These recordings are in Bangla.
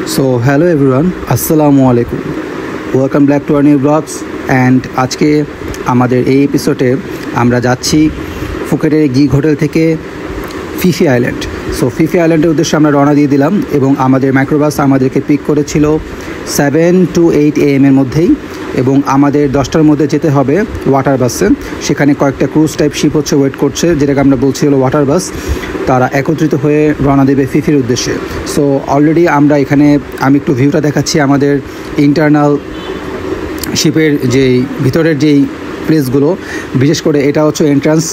So hello everyone, Assalamu alaikum. Welcome back to our new vlogs and আজকে আমাদের এই এপিসোডে আমরা যাচ্ছি ফুকেটের গিগ হোটেল থেকে ফিফি আইল্যান্ড। সো ফিফি আইল্যান্ডের উদ্দেশ্যে আমরা রওনা দিয়ে দিলাম এবং আমাদের মাইক্রোবাস আমাদেরকে পিক করেছিল 7 to 8 AM এর মধ্যেই এবং আমাদের 10টার মধ্যে যেতে হবে ওয়াটার বাসে। সেখানে কয়েকটা ক্রুজ টাইপ শিপ ওয়েট করছে, যেটাকে আমরা বলছি হলো ওয়াটার বাস। তারা একত্রিত হয়ে রওনা দেবে ফিফির উদ্দেশ্যে। সো অলরেডি আমরা এখানে আমি একটু ভিউটা দেখাচ্ছি আমাদের ইন্টারনাল শিপের যেই ভিতরের যেই প্লেসগুলো, বিশেষ করে এটা হচ্ছে এন্ট্রান্স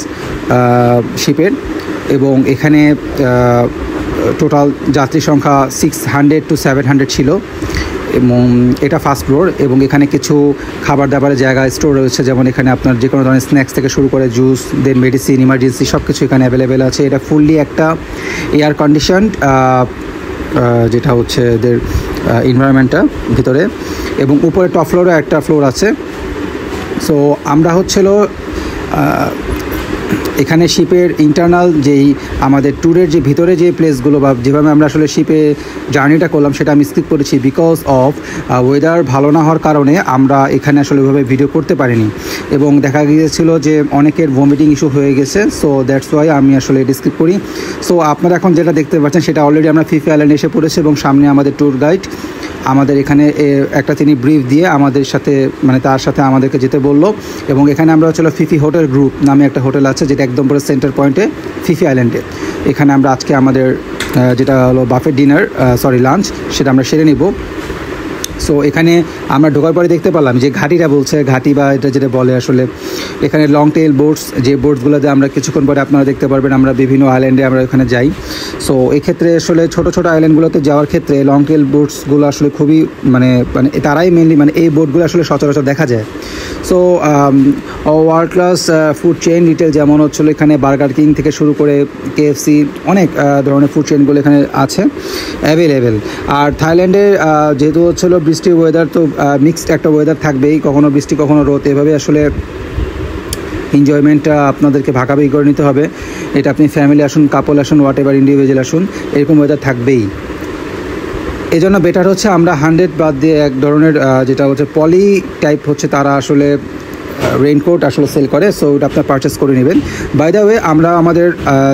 শিপের এবং এখানে টোটাল যাত্রী সংখ্যা 600 to 700 ছিল এবং এটা ফার্স্ট ফ্লোর এবং এখানে কিছু খাবার দাবারের জায়গা স্টোর রয়েছে, যেমন এখানে আপনার যে কোনো ধরনের স্ন্যাক্স থেকে শুরু করে জুস, দেন মেডিসিন, ইমার্জেন্সি সব কিছু এখানে অ্যাভেলেবেল আছে। এটা ফুললি একটা এয়ার কন্ডিশনড যেটা হচ্ছে এদের এনভায়রনমেন্টটা ভিতরে, এবং উপরে টপ ফ্লোরে একটা ফ্লোর আছে। সো আমরা হচ্ছিল এখানে শিপের ইন্টারনাল যেই আমাদের ট্যুরের যে ভিতরে যে প্লেসগুলো বা যেভাবে আমরা আসলে শিপে জার্নিটা করলাম সেটা আমি স্কিপ করেছি বিকজ অফ ওয়েদার ভালো না হওয়ার কারণে আমরা এখানে আসলে ওইভাবে ভিডিও করতে পারিনি এবং দেখা গিয়েছিল যে অনেকের ভমিটিং ইস্যু হয়ে গেছে। সো দ্যাটস ওয়াই আমি আসলে এটা স্কিপ করি। সো আপনারা এখন যেটা দেখতে পাচ্ছেন সেটা অলরেডি আমরা ফিফি আইল্যান্ডে এসে পড়েছি এবং সামনে আমাদের ট্যুর গাইড আমাদের এখানে একটা তিনি ব্রিফ দিয়ে আমাদের সাথে তার সাথে আমাদেরকে যেতে বললো এবং এখানে আমরা হচ্ছিল ফিফি হোটেল গ্রুপ নামে একটা হোটেল আছে যেটা একদম পুরো সেন্টার পয়েন্টে ফিফি আইল্যান্ডে। এখানে আমরা আজকে আমাদের যেটা হলো বাফেট ডিনার লাঞ্চ সেটা আমরা সেরে নিব। সো এখানে আমরা ঢোকার পরে দেখতে পেলাম যে ঘাটিটা বলছে ঘাটি বা এটা যেটা বলে আসলে এখানে লং টেল বোটস, যে বোটসগুলোতে আমরা কিছুক্ষণ পরে আপনারা দেখতে পারবেন আমরা বিভিন্ন আইল্যান্ডে আমরা এখানে যাই। সো এক্ষেত্রে আসলে ছোটো ছোটো আইল্যান্ডগুলোতে যাওয়ার ক্ষেত্রে লং টেল বোটসগুলো আসলে খুবই তারাই মেনলি এই বোটগুলো আসলে সচরাচর দেখা যায়। So world class food chain retail যেমন হচ্ছিলো এখানে বার্গার কিং থেকে শুরু করে KFC অনেক ধরনের ফুড চেইনগুলো এখানে আছে অ্যাভেলেবেল। আর থাইল্যান্ডের যেহেতু হচ্ছিলো বৃষ্টি ওয়েদার, তো মিক্সড একটা ওয়েদার থাকবেই, কখনো বৃষ্টি কখনো রোদ, এভাবে আসলে এনজয়মেন্টটা আপনাদেরকে ভাগাভাগি করে নিতে হবে। এটা আপনি ফ্যামিলি আসুন, কাপল আসুন, হোয়াট এভার ইন্ডিভিজুয়াল আসুন, এরকম ওয়েদার থাকবেই। এই জন্য বেটার হচ্ছে আমরা 100 বাদ দিয়ে এক ধরনের যেটা হচ্ছে পলি টাইপ হচ্ছে তারা আসলে রেইনকোট আসলে সেল করে। সো ওটা আপনার পারচেস করে নেবেন। বাই দ্য ওয়ে আমরা আমাদের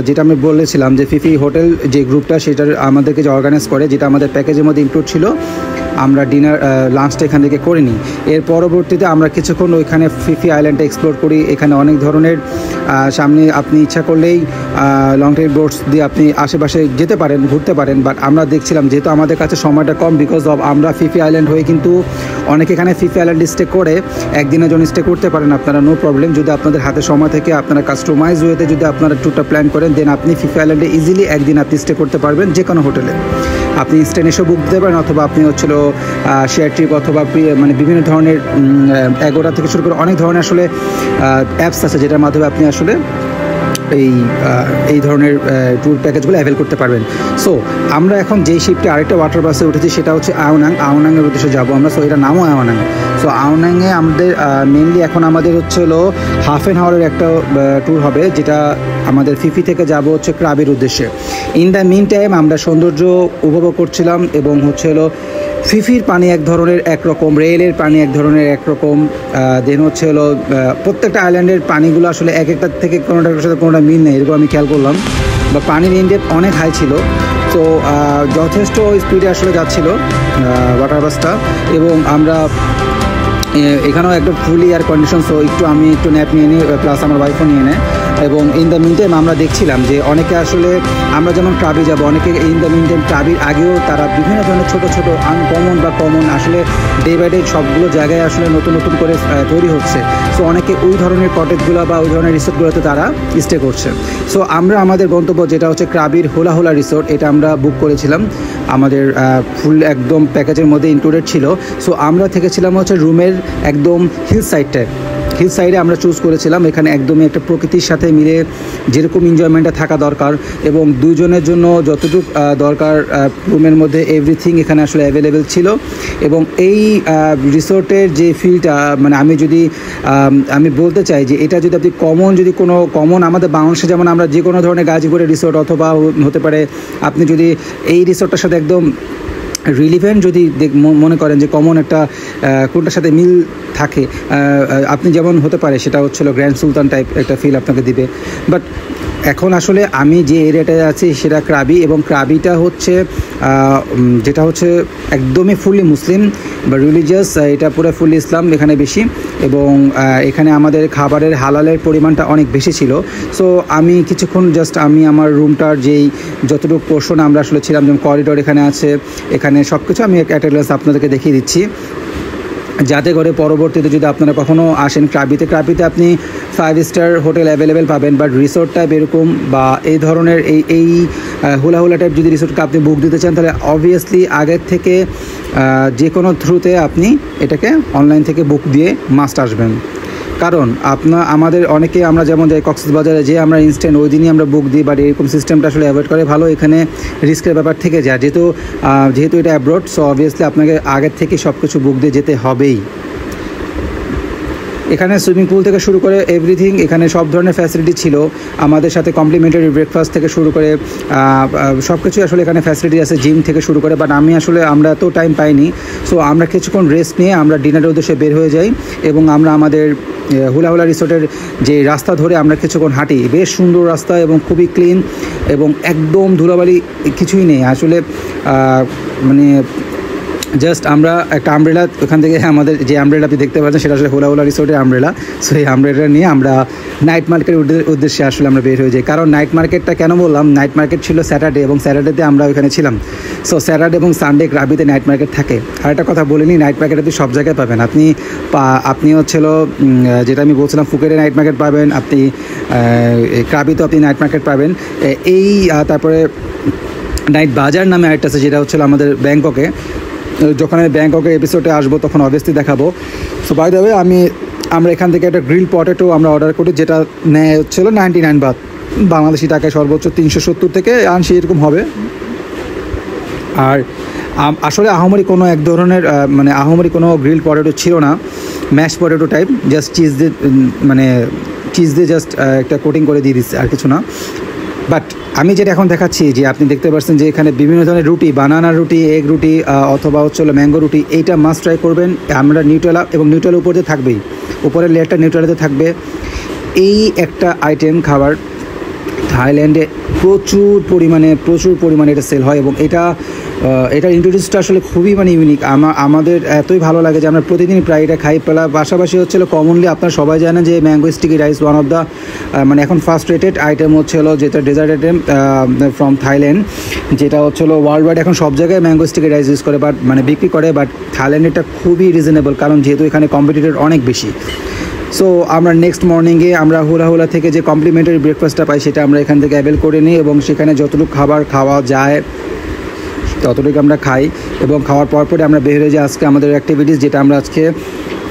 যেটা আমি বলেছিলাম যে ফিফি হোটেল যে গ্রুপটা সেটার আমাদেরকে যে অর্গানাইজ করে, যেটা আমাদের প্যাকেজের মধ্যে ইনক্লুড ছিল, আমরা ডিনার লাঞ্চটা এখান থেকে করে নিই। এর পরবর্তীতে আমরা কিছুক্ষণ ওইখানে ফিফি আইল্যান্ডটা এক্সপ্লোর করি। এখানে অনেক ধরনের সামনে আপনি ইচ্ছা করলেই লং টেল বোটস দিয়ে আপনি আশেপাশে যেতে পারেন, ঘুরতে পারেন। বাট আমরা দেখছিলাম যেহেতু আমাদের কাছে সময়টা কম, বিকজ অফ আমরা ফিফি আইল্যান্ড হয়ে কিন্তু অনেকে এখানে ফিফি আইল্যান্ড স্টে করে একদিনের জন্য স্টে করতে পারেন আপনারা, নো প্রবলেম। যদি আপনাদের হাতে সময় থেকে আপনারা কাস্টমাইজ ওয়েতে যদি আপনারা ট্যুরটা প্ল্যান করেন, দেন আপনি ফিফি আইল্যান্ডে ইজিলি একদিন আপনি স্টে করতে পারবেন যে কোনো হোটেলে। আপনি স্টে এসে বুক দিতে পারেন, অথবা আপনি হচ্ছিল শেয়ার ট্রিপ অথবা বিভিন্ন ধরনের এগোরা থেকে শুরু করে অনেক ধরনের আসলে অ্যাপস আছে যেটার মাধ্যমে আপনি আসলে এই ধরনের ট্যুর প্যাকেজগুলো অ্যাভেল করতে পারবেন। সো আমরা এখন যেই শিপটা আরেকটা ওয়াটার বাসে উঠেছি সেটা হচ্ছে আওনাংয়ের উদ্দেশ্যে যাবো আমরা। সো এটা নামও আওনাং। সো আওনাংয়ে আমাদের মেনলি এখন আমাদের হচ্ছিলো হাফ অ্যান আওয়ারের একটা ট্যুর হবে, যেটা আমাদের ফিফি থেকে যাব হচ্ছে ক্রাবের উদ্দেশ্যে। ইন দ্য মিন টাইম আমরা সৌন্দর্য উপভোগ করছিলাম এবং হচ্ছিলো ফিফির পানি এক ধরনের একরকম, রেলের পানি এক ধরনের একরকম, দেন হচ্ছে হলো প্রত্যেকটা আইল্যান্ডের পানিগুলো আসলে এক একটা থেকে কোনোটার সাথে কোনোটা মিল নেই, এরকম আমি খেয়াল করলাম। বা পানির ইনডেপথ অনেক হাই ছিল। তো যথেষ্ট স্পিডে আসলে যাচ্ছিল ওয়াটার বাসটা এবং আমরা এখানেও একদম ফুলি এয়ার কন্ডিশন। সো আমি একটু ন্যাপ নিয়ে নিই, প্লাস আমার ওয়াইফও নিয়ে নেয়। এবং ইন দ্য মিন টাইম আমরা দেখছিলাম যে অনেকে আসলে আমরা যেমন ক্রাবে যাব, অনেকে ইন দ্য মিন টাইম ক্রাবির আগেও তারা বিভিন্ন ধরনের ছোটো ছোটো আনকমন বা কমন আসলে ডে বাই ডে সবগুলো জায়গায় আসলে নতুন নতুন করে তৈরি হচ্ছে। সো অনেকে ওই ধরনের কটেজগুলো বা ওই ধরনের রিসোর্টগুলোতে তারা স্টে করছে। সো আমরা আমাদের গন্তব্য যেটা হচ্ছে ক্রাবির হোলা হোলা রিসোর্ট, এটা আমরা বুক করেছিলাম, আমাদের ফুল একদম প্যাকেজের মধ্যে ইনক্লুডেড ছিল। সো আমরা থেকেছিলাম হচ্ছে রুমের একদম হিল সাইডে আমরা চুজ করেছিলাম। এখানে একদমই একটা প্রকৃতির সাথে মিলে যেরকম এনজয়মেন্টটা থাকা দরকার এবং দুজনের জন্য যতটুকু দরকার রুমের মধ্যে এভরিথিং এখানে আসলে অ্যাভেলেবেল ছিল। এবং এই রিসোর্টের যে ফিলটা আমি বলতে চাই যে এটা যদি আপনি কমন আমাদের বাংলাদেশে যেমন আমরা যে কোনো ধরনের গাজীপুরের রিসোর্ট অথবা হতে পারে আপনি যদি এই রিসোর্টটার সাথে একদম রিলিভেন্ট যদি মনে করেন যে কমন একটা কোনটার সাথে মিল থাকে, আপনি যেমন হতে পারে সেটা হচ্ছিল গ্র্যান্ড সুলতান টাইপ একটা ফিল আপনাকে দিবে। বাট এখন আসলে আমি যে এরিয়াটায় আছি সেটা ক্রাবি, এবং ক্রাবিটা হচ্ছে যেটা হচ্ছে একদমই ফুললি মুসলিম বা রিলিজিয়াস, এটা পুরো ফুললি ইসলাম এখানে বেশি, এবং এখানে আমাদের খাবারের হালালের পরিমাণটা অনেক বেশি ছিল। সো আমি কিছুক্ষণ জাস্ট আমি আমার রুমটার যেই যতটুকু পোর্শন আমরা আসলে ছিলাম, যেমন করিডোর এখানে আছে, এখানে সব কিছু আমি একটা গ্লাস আপনাদেরকে দেখিয়ে দিচ্ছি, যাতে করে পরবর্তীতে যদি আপনারা কখনও আসেন ক্রাবিতে আপনি 5 স্টার হোটেল অ্যাভেলেবেল পাবেন, বাট রিসোর্ট টাইপ এরকম বা এই ধরনের এই হুলা টাইপ যদি রিসোর্টকে আপনি বুক দিতে চান, তাহলে অবভিয়াসলি আগের থেকে যে কোনো থ্রুতে আপনি এটাকে অনলাইন থেকে বুক দিয়ে মাস্ট আসবেন। কারণ আমাদের অনেকে আমরা যেমন যাই কক্সবাজারে যে আমরা ইনস্ট্যান্ট ওই দিনই আমরা বুক দিই, বাট এরকম সিস্টেমটা আসলে অ্যাভয়েড করে ভালো। এখানে রিস্কের ব্যাপার থেকে যায়, যেহেতু এটা অ্যাব্রড, সো অবভিয়াসলি আপনাকে আগের থেকে সব কিছু বুক দিয়ে যেতে হবেই। এখানে সুইমিং পুল থেকে শুরু করে এভরিথিং, এখানে সব ধরনের ফ্যাসিলিটি ছিল আমাদের সাথে, কমপ্লিমেন্টারি ব্রেকফাস্ট থেকে শুরু করে সব কিছুই আসলে এখানে ফ্যাসিলিটি আছে, জিম থেকে শুরু করে। বাট আমরা এত টাইম পাইনি, সো আমরা কিছুক্ষণ রেস্ট নিয়ে আমরা ডিনারের উদ্দেশ্যে বের হয়ে যাই, এবং আমরা আমাদের হুলা রিসোর্টের যে রাস্তা ধরে আমরা কিছুক্ষণ হাঁটি। বেশ সুন্দর রাস্তা এবং খুবই ক্লিন, এবং একদম ধুলাবালি কিছুই নেই আসলে। মানে জাস্ট আমরা একটা আমব্রেলা, ওখান থেকে আমাদের যে আমব্রেলা আপনি দেখতে পাচ্ছেন সেটা আসলে হুলা রিসোর্টের আমব্রেলা। সো এই আমব্রেলা নিয়ে আমরা নাইট মার্কেটের উদ্দেশ্যে আসলে আমরা বের হয়ে যাই। কারণ নাইট মার্কেটটা কেন বললাম, নাইট মার্কেট ছিল স্যাটারডে, এবং স্যাটারডেতে আমরা ওখানে ছিলাম। সো স্যাটারডে এবং সানডে ক্রাবিতে নাইট মার্কেট থাকে। আর একটা কথা বলিনি, নাইট মার্কেট আপনি সব জায়গায় পাবেন। আপনি হচ্ছিল যেটা আমি বলছিলাম, ফুকেটে নাইট মার্কেট পাবেন, আপনি ক্রাবিতেও আপনি নাইট মার্কেট পাবেন। তারপরে নাইট বাজার নামে আরেকটা আছে, যেটা হচ্ছিল আমাদের ব্যাংককে। যখন আমি ব্যাংককের এপিসোডে আসবো তখন অবভিয়াসলি দেখাবো। সো বাই দ্য ওয়ে আমরা এখান থেকে একটা গ্রিল পটেটো আমরা অর্ডার করি, যেটা নেয় হচ্ছিল 99 বাত, বাংলাদেশি টাকায় সর্বোচ্চ 370 থেকে 80 এরকম হবে। আর আসলে আহামরি কোনো এক ধরনের আহামরি কোনো গ্রিল পটেটো ছিল না, mash potato type, just cheese দিয়ে জাস্ট একটা কোটিং করে দিয়ে দিচ্ছে, আর কিছু না। বাট আমি যেটা এখন দেখাচ্ছি, যে আপনি দেখতে পাচ্ছেন যে এখানে বিভিন্ন ধরনের রুটি, বানানা রুটি, এগ রুটি, অথবা হচ্ছিল ম্যাঙ্গো রুটি, এইটা মাস্ট ট্রাই করবেন। আমরা নিউটেলা, এবং নিউটেলা উপর দিয়ে থাকবেই, উপরের লেয়ারটা নিউটেলাতে থাকবে। এই একটা আইটেম খাবার থাইল্যান্ডে প্রচুর পরিমাণে এটা সেল হয়, এবং এটার ইন্ট্রোডিউসটা আসলে খুবই ইউনিক। আমাদের এতই ভালো লাগে যে আমরা প্রতিদিনই প্রায় এটা খাই। পাশাপাশি হচ্ছিল কমনলি আপনারা সবাই জানেন যে mango sticky rice one of the এখন ফার্স্ট রেটেড আইটেম হচ্ছিল, যেটা ডেজার্ট আইটেম ফ্রম থাইল্যান্ড, যেটা হচ্ছিল ওয়ার্ল্ড ওয়াইড এখন সব জায়গায় ম্যাঙ্গো স্টিকি রাইস ইউজ করে, বাট বিক্রি করে। বাট থাইল্যান্ড এটা খুবই রিজনেবল, কারণ যেহেতু এখানে কম্পিটিটর অনেক বেশি। সো আমরা নেক্সট মর্নিংয়ে আমরা হুলা থেকে যে কমপ্লিমেন্টারি ব্রেকফাস্টটা পাই, সেটা আমরা এখান থেকে অ্যাভেল করে নিই, এবং সেখানে যতটুকু খাবার খাওয়া যায় ততটুকু আমরা খাই। এবং খাওয়ার পরে আমরা বের হয়ে যাই আজকে আমাদের অ্যাক্টিভিটিস, যেটা আমরা আজকে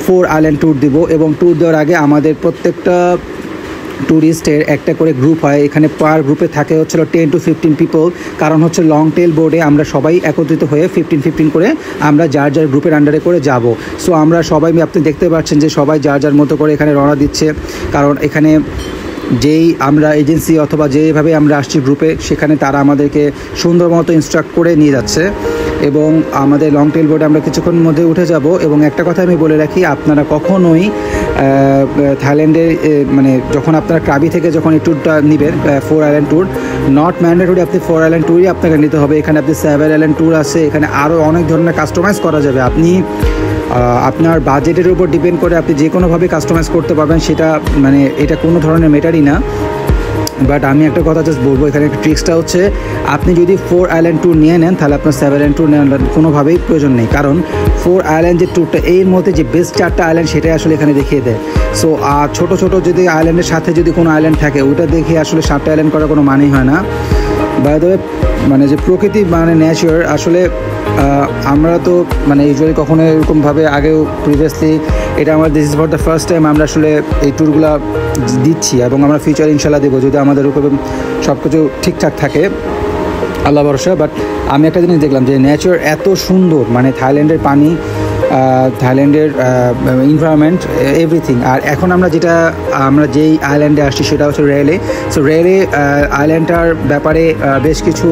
4 আইল্যান্ড ট্যুর দিব। এবং ট্যুর দেওয়ার আগে আমাদের প্রত্যেকটা ট্যুরিস্টের একটা করে গ্রুপ হয়, এখানে পার গ্রুপে থাকে হচ্ছিল 10 to 15 পিপল, কারণ হচ্ছে লং টেল বোর্ডে আমরা সবাই একত্রিত হয়ে 15 করে আমরা যার গ্রুপের আন্ডারে করে যাব। সো আমরা সবাই, আপনি দেখতে পাচ্ছেন যে সবাই যার মতো করে এখানে রওনা দিচ্ছে, কারণ এখানে যেই আমরা এজেন্সি অথবা যেভাবে আমরা আসছি গ্রুপে, সেখানে তারা আমাদেরকে সুন্দর মতো ইনস্ট্রাক্ট করে নিয়ে যাচ্ছে। এবং আমাদের লং টেল বোর্ডে আমরা কিছুক্ষণের মধ্যে উঠে যাব। এবং একটা কথা আমি বলে রাখি, আপনারা কখনোই থাইল্যান্ডে যখন আপনারা ক্রাবি থেকে যখন এই ট্যুরটা নেবেন, 4 আইল্যান্ড ট্যুর, নট ম্যান্ডেটরি আপনি 4 আইল্যান্ড ট্যুরই আপনাকে নিতে হবে। এখানে আপনি 7 আইল্যান্ড ট্যুর আছে, এখানে আরও অনেক ধরনের কাস্টমাইজ করা যাবে। আপনি আপনার বাজেটের উপর ডিপেন্ড করে আপনি যে কোনোভাবে কাস্টমাইজ করতে পারবেন, সেটা এটা কোনো ধরনের ম্যাটারই না। বাট আমি একটা কথা জাস্ট বলবো, এখানে একটা ট্রিক্সটা হচ্ছে, আপনি যদি 4 আইল্যান্ড ট্যুর নিয়ে নেন, তাহলে আপনার 7 আইল্যান্ড ট্যুর নেওয়ার কোনোভাবেই প্রয়োজন নেই, কারণ 4 আইল্যান্ড যে ট্যুরটা, এর মধ্যে যে বেস্ট 4টা আইল্যান্ড সেটাই আসলে এখানে দেখিয়ে দেয়। সো ছোটো যদি আইল্যান্ডের সাথে যদি কোনো আইল্যান্ড থাকে, ওটা দেখে আসলে 7টা আইল্যান্ড করার কোনো মানেই হয় না। বাই দ্য ওয়ে, যে প্রকৃতি নেচার আসলে আমরা তো ইউজুয়ালি কখনো এরকমভাবে আগেও প্রিভিয়াসলি, এটা আমার this is for the first time আমরা আসলে এই ট্যুরগুলো দিচ্ছি, এবং আমরা ফিউচার ইনশাল্লাহ দেবো, যদি আমাদের উপরে সব কিছু ঠিকঠাক থাকে, আল্লাহ ভরসা। বাট আমি একটা জিনিস দেখলাম যে নেচার এত সুন্দর, মানে থাইল্যান্ডের পানি, থাইল্যান্ডের এনভায়রনমেন্ট, এভরিথিং। আর এখন আমরা যেই আইল্যান্ডে আসছি সেটা হচ্ছে রেলে। সো রেলে আইল্যান্ডটার ব্যাপারে বেশ কিছু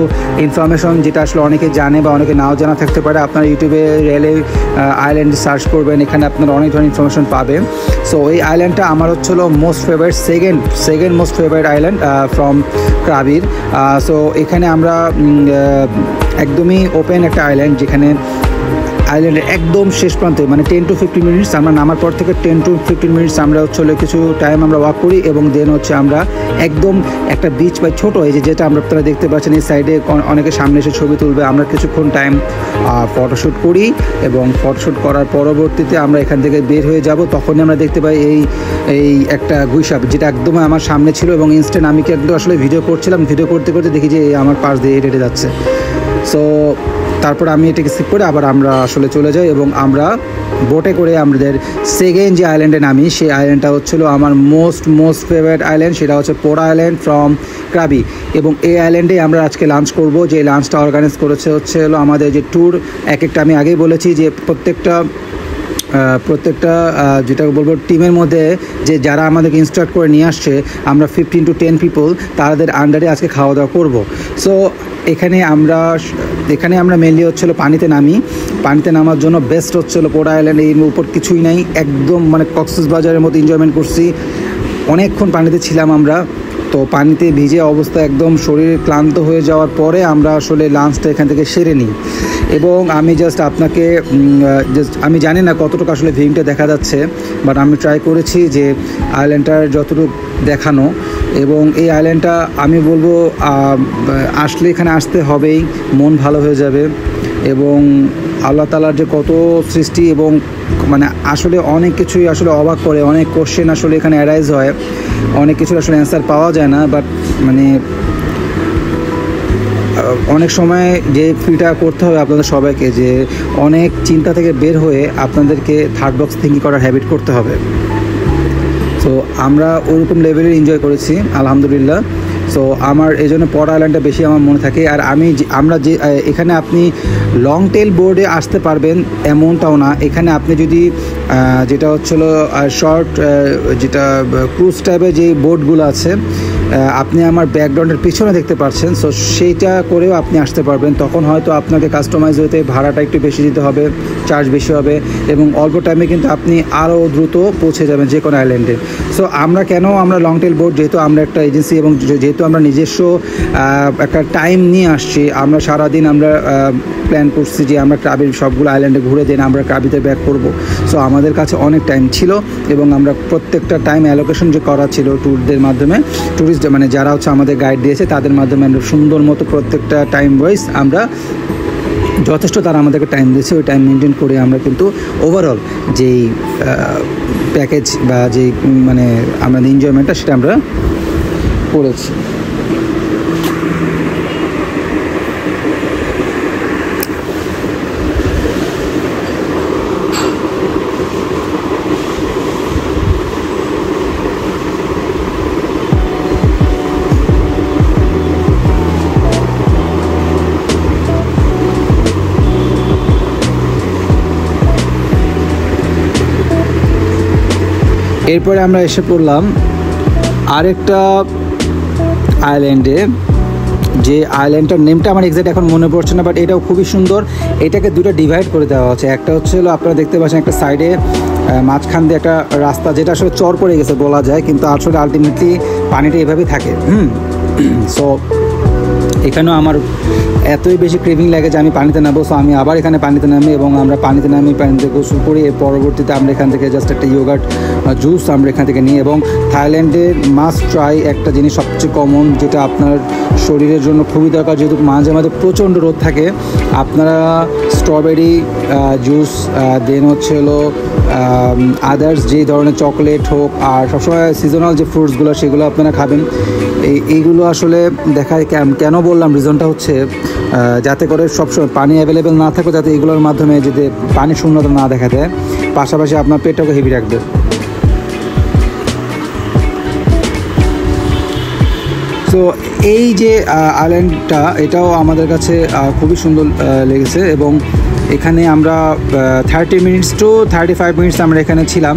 ইনফরমেশন যেটা আসলে অনেকে জানে বা অনেকে নাও জানা থাকতে পারে। আপনারা ইউটিউবে রেলে আইল্যান্ড সার্চ করবেন, এখানে আপনারা অনেক ধরনের ইনফরমেশন পাবেন। সো এই আইল্যান্ডটা আমার হচ্ছিল most favourite, second most favourite island from ক্রাবির। সো এখানে আমরা একদমই ওপেন একটা আইল্যান্ড, যেখানে আইল্যান্ডের একদম শেষ প্রান্তে মানে 10 to 15 মিনিটস আমরা নামার পর থেকে 10 to 15 মিনিটস আমরা হচ্ছে কিছু টাইম আমরা ওয়াক করি, এবং দেন হচ্ছে আমরা একদম একটা বিচ বা ছোটো এই যেটা আপনারা দেখতে পাচ্ছেন এই সাইডে অনেকে সামনে এসে ছবি তুলবে, আমরা কিছুক্ষণ টাইম ফটোশ্যুট করি, এবং ফটোশ্যুট করার পরবর্তীতে আমরা এখান থেকে বের হয়ে যাব। তখনই আমরা দেখতে পাই এই একটা গুইসাপ, যেটা একদম আমার সামনে ছিল, এবং ইনস্ট্যান্ট আমি কিন্তু আসলে ভিডিও করছিলাম, ভিডিও করতে করতে দেখি যে আমার পাশ দিয়ে হেঁটে যাচ্ছে। সো তারপর আমি এটাকে স্কিপ করে আবার আমরা আসলে চলে যাই, এবং আমরা বোটে করে আমাদের সেকেন্ড যে আইল্যান্ডে নামি, সেই আইল্যান্ডটা হচ্ছিলো আমার মোস্ট ফেভারিট আইল্যান্ড, সেটা হচ্ছে পোরা আইল্যান্ড ফ্রম ক্রাবি। এবং এই আইল্যান্ডে আমরা আজকে লাঞ্চ করব। যে লাঞ্চটা অর্গানাইজ করেছে হলো আমাদের যে ট্যুর, একটা আমি আগেই বলেছি যে প্রত্যেকটা যেটা বলবো টিমের মধ্যে যে যারা আমাদেরকে ইনস্ট্রাক্ট করে নিয়ে আসছে, আমরা 15 to 10 পিপল তাদের আন্ডারে আজকে খাওয়া দাওয়া করবো। সো এখানে আমরা মেনলি হচ্ছিলো পানিতে নামার জন্য বেস্ট হচ্ছিলো পোরা আইল্যান্ড। এর উপর কিছুই নাই, একদম মানে কক্সবাজারের মতো এনজয়মেন্ট করছি। অনেকক্ষণ পানিতে ছিলাম আমরা, তো পানিতে ভিজে অবস্থা একদম শরীর ক্লান্ত হয়ে যাওয়ার পরে আমরা আসলে লাঞ্চটা এখান থেকে সেরে নিই। এবং আমি আপনাকে আমি জানি না কতটুকু আসলে ভিউটা দেখা যাচ্ছে, বাট আমি ট্রাই করেছি যে আইল্যান্ডটার যতটুকু দেখানো। এবং এই আইল্যান্ডটা আমি বলবো আসলে এখানে আসতে হবেই, মন ভালো হয়ে যাবে। এবং আল্লাহ তাআলার যে কত সৃষ্টি, এবং মানে আসলে অনেক কিছুই আসলে অবাক করে, অনেক কোশ্চেন আসলে এখানে অ্যারাইজ হয়, অনেক কিছুর আসলে অ্যান্সার পাওয়া যায় না। বাট মানে অনেক সময় যে ফিলটা করতে হবে আপনাদের সবাইকে, যে অনেক চিন্তা থেকে বের হয়ে আপনাদেরকে থার্ড বক্স থিঙ্কিং করার হ্যাবিট করতে হবে। সো আমরা ওরকম লেভেলের এনজয় করেছি আলহামদুলিল্লাহ। সো আমার এই জন্য পোরা আইল্যান্ডটা বেশি আমার মনে থাকে। আর আমরা যে এখানে আপনি লং টেল বোর্ডে আসতে পারবেন এমনটাও না। এখানে আপনি যদি যেটা হচ্ছিলো শর্ট যেটা ক্রুজ টাইপের যে বোর্ডগুলো আছে, আপনি আমার ব্যাকগ্রাউন্ডের পিছনে দেখতে পাচ্ছেন। সো সেইটা করেও আপনি আসতে পারবেন। তখন হয়তো আপনাকে কাস্টমাইজ হতে ভাড়াটা একটু বেশি দিতে হবে, চার্জ বেশি হবে, এবং অল্প টাইমে কিন্তু আপনি আরও দ্রুত পৌঁছে যাবেন যে কোনো আইল্যান্ডে। সো আমরা লং টেল বোর্ড, যেহেতু আমরা একটা এজেন্সি এবং যেহেতু আমরা নিজস্ব একটা টাইম নিয়ে আসছি, আমরা সারাদিন আমরা প্ল্যান করছি যে আমরা ক্রাবির সবগুলো আইল্যান্ডে ঘুরে দেন আমরা ক্রাবিতে ব্যাক করব। সো আমাদের কাছে অনেক টাইম ছিল, এবং আমরা প্রত্যেকটা টাইম অ্যালোকেশন যে করা ছিল ট্যুরদের মাধ্যমে, ট্যুরিস্ট মানে যারা হচ্ছে আমাদের গাইড দিয়েছে তাদের মাধ্যমে আমরা সুন্দর মতো প্রত্যেকটা টাইম ওয়াইজ আমরা যথেষ্ট তারা আমাদেরকে টাইম দিয়েছে, ওই টাইম মেনটেন করে আমরা কিন্তু ওভারঅল যেই প্যাকেজ বা যেই মানে আমাদের এনজয়মেন্টটা সেটা আমরা করেছি। এরপরে আমরা এসে পড়লাম আরেকটা আইল্যান্ডে, যে আইল্যান্ডটার নেমটা আমার এক্সাক্ট এখন মনে পড়ছে না, বাট এটাও খুবই সুন্দর। এটাকে দুটো ডিভাইড করে দেওয়া হচ্ছে। একটা হলো আপনারা দেখতে পাচ্ছেন একটা সাইডে মাঝখান দিয়ে একটা রাস্তা, যেটা আসলে চর পড়ে গেছে বলা যায়, কিন্তু আসলে আলটিমেটলি পানিটা এভাবেই থাকে। সো এখানেও আমার এতই বেশি ক্রেভিং লাগে যে আমি পানিতে নামবো। সো আমি আবার এখানে পানিতে নামি, এবং আমরা পানিতে গোসল করি। এর পরবর্তীতে আমরা এখান থেকে জাস্ট একটা ইয়োগার্ট জুস আমরা এখান থেকে নিই। এবং থাইল্যান্ডের মাস্ট ট্রাই একটা জিনিস সবচেয়ে কমন, যেটা আপনার শরীরের জন্য খুবই দরকার, যেহেতু মাঝে মাঝে প্রচণ্ড রোদ থাকে, আপনারা স্ট্রবেরি জুস, দেন আদার্স যে ধরনের চকলেট হোক, আর সবসময় সিজনাল যে ফ্রুটসগুলো সেগুলো আপনারা খাবেন। এইগুলো আসলে দেখায় কেন বললাম, রিজনটা হচ্ছে যাতে করে সবসময় পানি অ্যাভেলেবেল না থাকে, যাতে এগুলোর মাধ্যমে যাতে পানি শূন্যতা না দেখা দেয়, পাশাপাশি আপনার পেটটাকে হেভি রাখবে। সো সো এই যে আইল্যান্ডটা এটাও আমাদের কাছে খুবই সুন্দর লেগেছে এবং এখানে আমরা 30 মিনিটস টু 35 মিনিটস আমরা এখানে ছিলাম।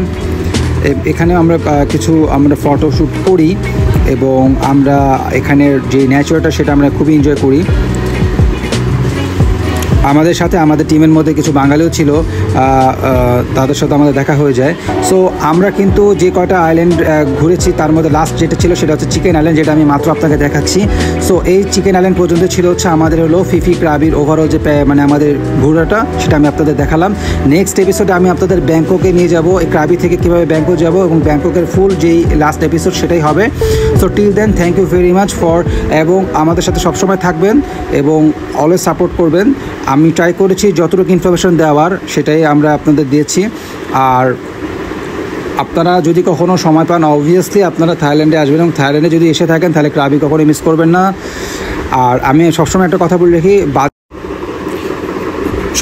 এখানে আমরা কিছু ফটোশ্যুট করি এবং আমরা এখানের যে ন্যাচারটা সেটা আমরা খুবই এনজয় করি। আমাদের সাথে আমাদের টিমের মধ্যে কিছু বাঙালিও ছিল, তাদের সাথে আমাদের দেখা হয়ে যায়। সো আমরা কিন্তু যে কয়টা আইল্যান্ড ঘুরেছি তার মধ্যে লাস্ট যেটা ছিল সেটা হচ্ছে চিকেন আইল্যান্ড, যেটা আমি মাত্র আপনাকে দেখাচ্ছি। সো এই চিকেন আইল্যান্ড পর্যন্ত ছিল হচ্ছে আমাদের হলো ফিফি ক্রাবির ওভারঅল যে আমাদের ঘোরাটা, সেটা আমি আপনাদের দেখালাম। নেক্সট এপিসোডে আমি আপনাদের ব্যাংককে নিয়ে যাব, এই ক্রাবি থেকে কীভাবে ব্যাংকক যাব এবং ব্যাংককের ফুল যেই লাস্ট এপিসোড সেটাই হবে। So till then thank you very much for, এবং আমাদের সাথে সবসময় থাকবেন এবং অলওয়েজ সাপোর্ট করবেন। আমি ট্রাই করেছি যতটুকু ইনফরমেশন দেওয়ার সেটাই আমরা আপনাদের দিয়েছি। আর আপনারা যদি কখনও সময় পান অবভিয়াসলি আপনারা থাইল্যান্ডে আসবেন, এবং থাইল্যান্ডে যদি এসে থাকেন তাহলে ক্রাবি কখনোই মিস করবেন না। আর আমি সবসময় একটা কথা বলে রাখি,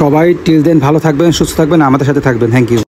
সবাই টিল দেন ভালো থাকবেন, সুস্থ থাকবেন, আমাদের সাথে থাকবেন। Thank you.